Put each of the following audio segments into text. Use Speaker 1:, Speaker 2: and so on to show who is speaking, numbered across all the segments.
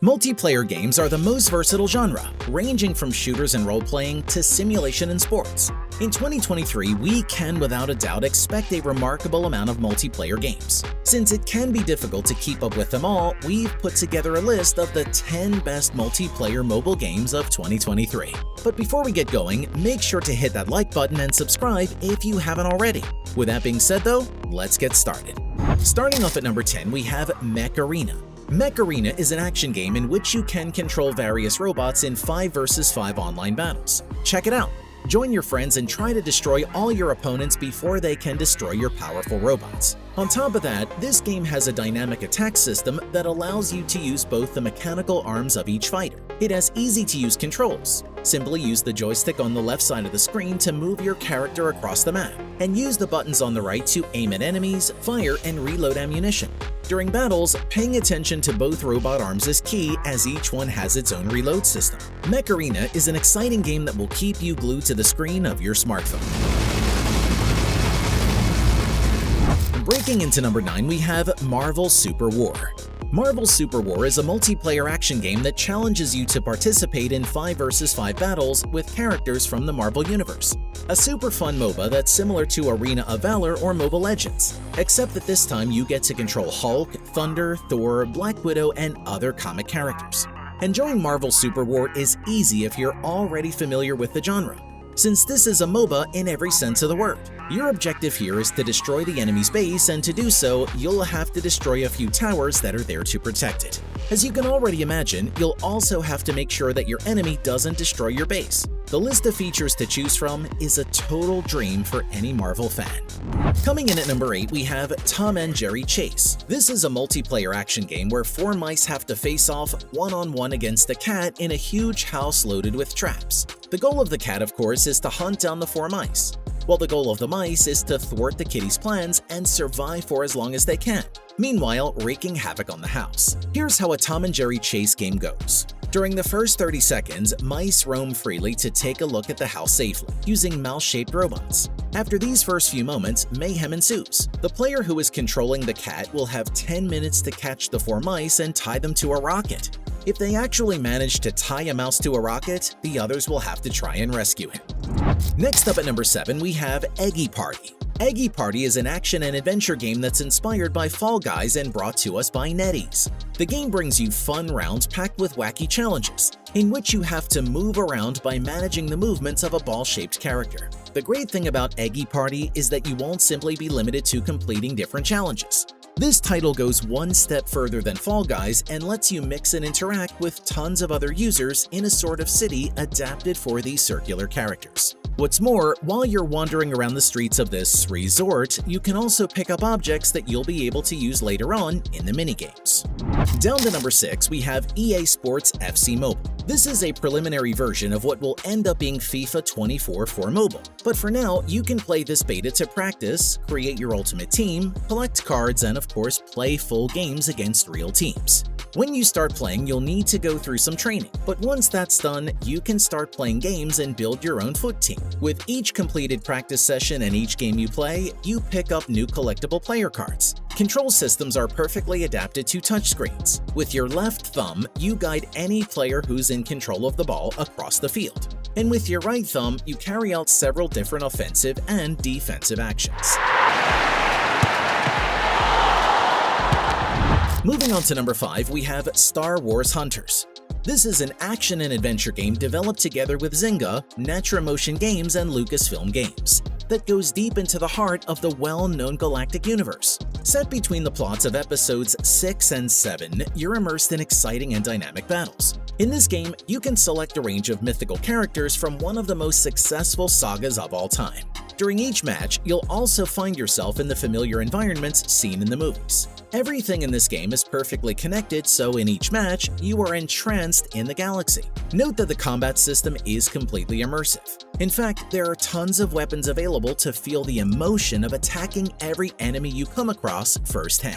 Speaker 1: Multiplayer games are the most versatile genre, ranging from shooters and role-playing to simulation and sports. In 2023, we can without a doubt expect a remarkable amount of multiplayer games. Since it can be difficult to keep up with them all, we've put together a list of the 10 best multiplayer mobile games of 2023. But before we get going, make sure to hit that like button and subscribe if you haven't already. With that being said though, let's get started. Starting off at number 10, we have Mech Arena. Mech Arena is an action game in which you can control various robots in 5 vs 5 online battles. Check it out! Join your friends and try to destroy all your opponents before they can destroy your powerful robots. On top of that, this game has a dynamic attack system that allows you to use both the mechanical arms of each fighter. It has easy-to-use controls. Simply use the joystick on the left side of the screen to move your character across the map, and use the buttons on the right to aim at enemies, fire, and reload ammunition. During battles, paying attention to both robot arms is key as each one has its own reload system. Mech Arena is an exciting game that will keep you glued to the screen of your smartphone. Breaking into number 9, we have Marvel Super War. Marvel Super War is a multiplayer action game that challenges you to participate in 5 vs 5 battles with characters from the Marvel Universe. A super fun MOBA that's similar to Arena of Valor or Mobile Legends, except that this time you get to control Hulk, Thunder, Thor, Black Widow, and other comic characters. Enjoying Marvel Super War is easy if you're already familiar with the genre, since this is a MOBA in every sense of the word. Your objective here is to destroy the enemy's base, and to do so, you'll have to destroy a few towers that are there to protect it. As you can already imagine, you'll also have to make sure that your enemy doesn't destroy your base. The list of features to choose from is a total dream for any Marvel fan. Coming in at number 8, we have Tom and Jerry Chase. This is a multiplayer action game where 4 mice have to face off one-on-one against a cat in a huge house loaded with traps. The goal of the cat, of course, is to hunt down the 4 mice, while the goal of the mice is to thwart the kitty's plans and survive for as long as they can, meanwhile wreaking havoc on the house. Here's how a Tom and Jerry Chase game goes. During the first 30 seconds, mice roam freely to take a look at the house safely, using mouse-shaped robots. After these first few moments, mayhem ensues. The player who is controlling the cat will have 10 minutes to catch the 4 mice and tie them to a rocket. If they actually manage to tie a mouse to a rocket, the others will have to try and rescue him. Next up at number 7, we have Eggy Party. Eggy Party is an action and adventure game that's inspired by Fall Guys and brought to us by NetEase. The game brings you fun rounds packed with wacky challenges, in which you have to move around by managing the movements of a ball-shaped character. The great thing about Eggy Party is that you won't simply be limited to completing different challenges. This title goes one step further than Fall Guys and lets you mix and interact with tons of other users in a sort of city adapted for these circular characters. What's more, while you're wandering around the streets of this resort, you can also pick up objects that you'll be able to use later on in the minigames. Down to number 6, we have EA Sports FC Mobile. This is a preliminary version of what will end up being FIFA 24 for mobile. But for now, you can play this beta to practice, create your ultimate team, collect cards, and of course play full games against real teams. When you start playing, you'll need to go through some training, but once that's done, you can start playing games and build your own FUT team. With each completed practice session and each game you play, you pick up new collectible player cards. Control systems are perfectly adapted to touchscreens. With your left thumb, you guide any player who's in control of the ball across the field. And with your right thumb, you carry out several different offensive and defensive actions. Moving on to number 5, we have Star Wars Hunters. This is an action and adventure game developed together with Zynga, NaturMotion Games, and Lucasfilm Games that goes deep into the heart of the well-known galactic universe. Set between the plots of episodes 6 and 7, you're immersed in exciting and dynamic battles. In this game, you can select a range of mythical characters from one of the most successful sagas of all time. During each match, you'll also find yourself in the familiar environments seen in the movies. Everything in this game is perfectly connected, so in each match, you are entranced in the galaxy. Note that the combat system is completely immersive. In fact, there are tons of weapons available to feel the emotion of attacking every enemy you come across firsthand.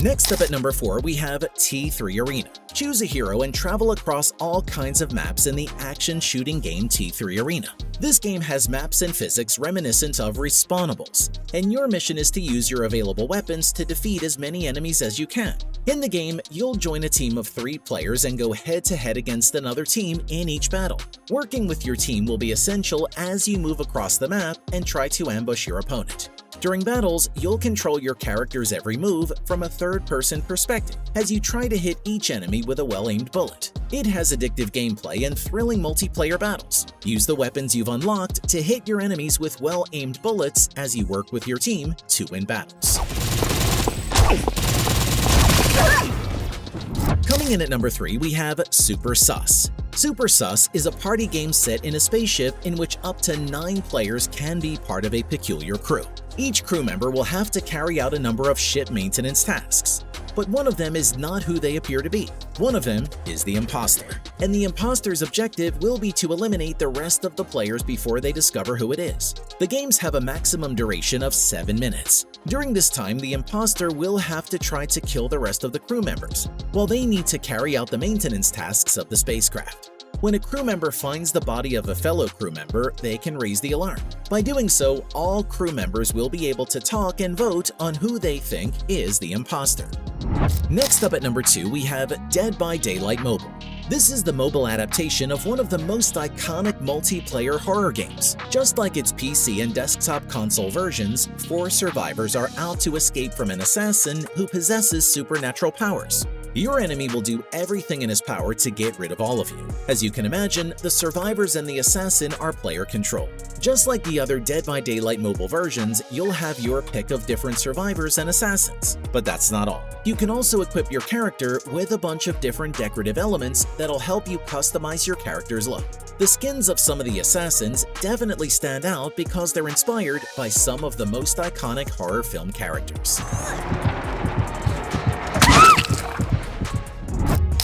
Speaker 1: Next up at number 4, we have T3 Arena. Choose a hero and travel across all kinds of maps in the action shooting game T3 Arena. This game has maps and physics reminiscent of respawnables, and your mission is to use your available weapons to defeat as many enemies as you can. In the game, you'll join a team of 3 players and go head-to-head against another team in each battle. Working with your team will be essential as you move across the map and try to ambush your opponent. During battles, you'll control your character's every move from a third-person perspective as you try to hit each enemy with a well-aimed bullet. It has addictive gameplay and thrilling multiplayer battles. Use the weapons you've unlocked to hit your enemies with well-aimed bullets as you work with your team to win battles. Coming in at number 3, we have Super Sus. Super Sus is a party game set in a spaceship in which up to 9 players can be part of a peculiar crew. Each crew member will have to carry out a number of ship maintenance tasks, but one of them is not who they appear to be. One of them is the imposter, and the imposter's objective will be to eliminate the rest of the players before they discover who it is. The games have a maximum duration of 7 minutes. During this time, the imposter will have to try to kill the rest of the crew members, while they need to carry out the maintenance tasks of the spacecraft. When a crew member finds the body of a fellow crew member, they can raise the alarm. By doing so, all crew members will be able to talk and vote on who they think is the imposter. Next up at number 2, we have Dead by Daylight Mobile. This is the mobile adaptation of one of the most iconic multiplayer horror games. Just like its PC and desktop console versions, 4 survivors are out to escape from an assassin who possesses supernatural powers. Your enemy will do everything in his power to get rid of all of you. As you can imagine, the survivors and the assassin are player controlled. Just like the other Dead by Daylight mobile versions, you'll have your pick of different survivors and assassins. But that's not all. You can also equip your character with a bunch of different decorative elements that'll help you customize your character's look. The skins of some of the assassins definitely stand out because they're inspired by some of the most iconic horror film characters.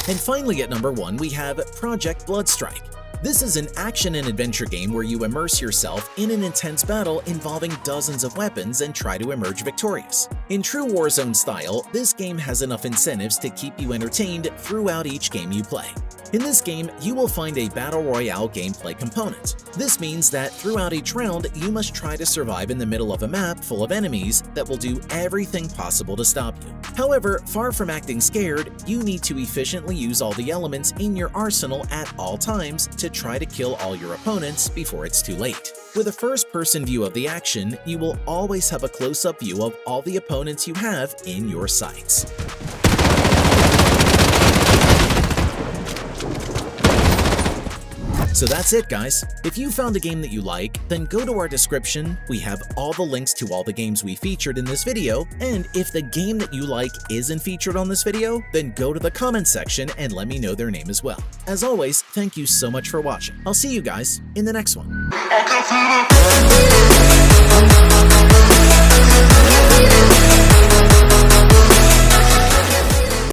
Speaker 1: And finally at number 1, we have Project Bloodstrike. This is an action and adventure game where you immerse yourself in an intense battle involving dozens of weapons and try to emerge victorious. In true Warzone style, this game has enough incentives to keep you entertained throughout each game you play. In this game, you will find a Battle Royale gameplay component. This means that throughout each round, you must try to survive in the middle of a map full of enemies that will do everything possible to stop you. However, far from acting scared, you need to efficiently use all the elements in your arsenal at all times to try to kill all your opponents before it's too late. With a first-person view of the action, you will always have a close-up view of all the opponents you have in your sights. So that's it, guys. If you found a game that you like, then go to our description. We have all the links to all the games we featured in this video, and if the game that you like isn't featured on this video, then go to the comment section and let me know their name as well. As always, thank you so much for watching. I'll see you guys in the next one.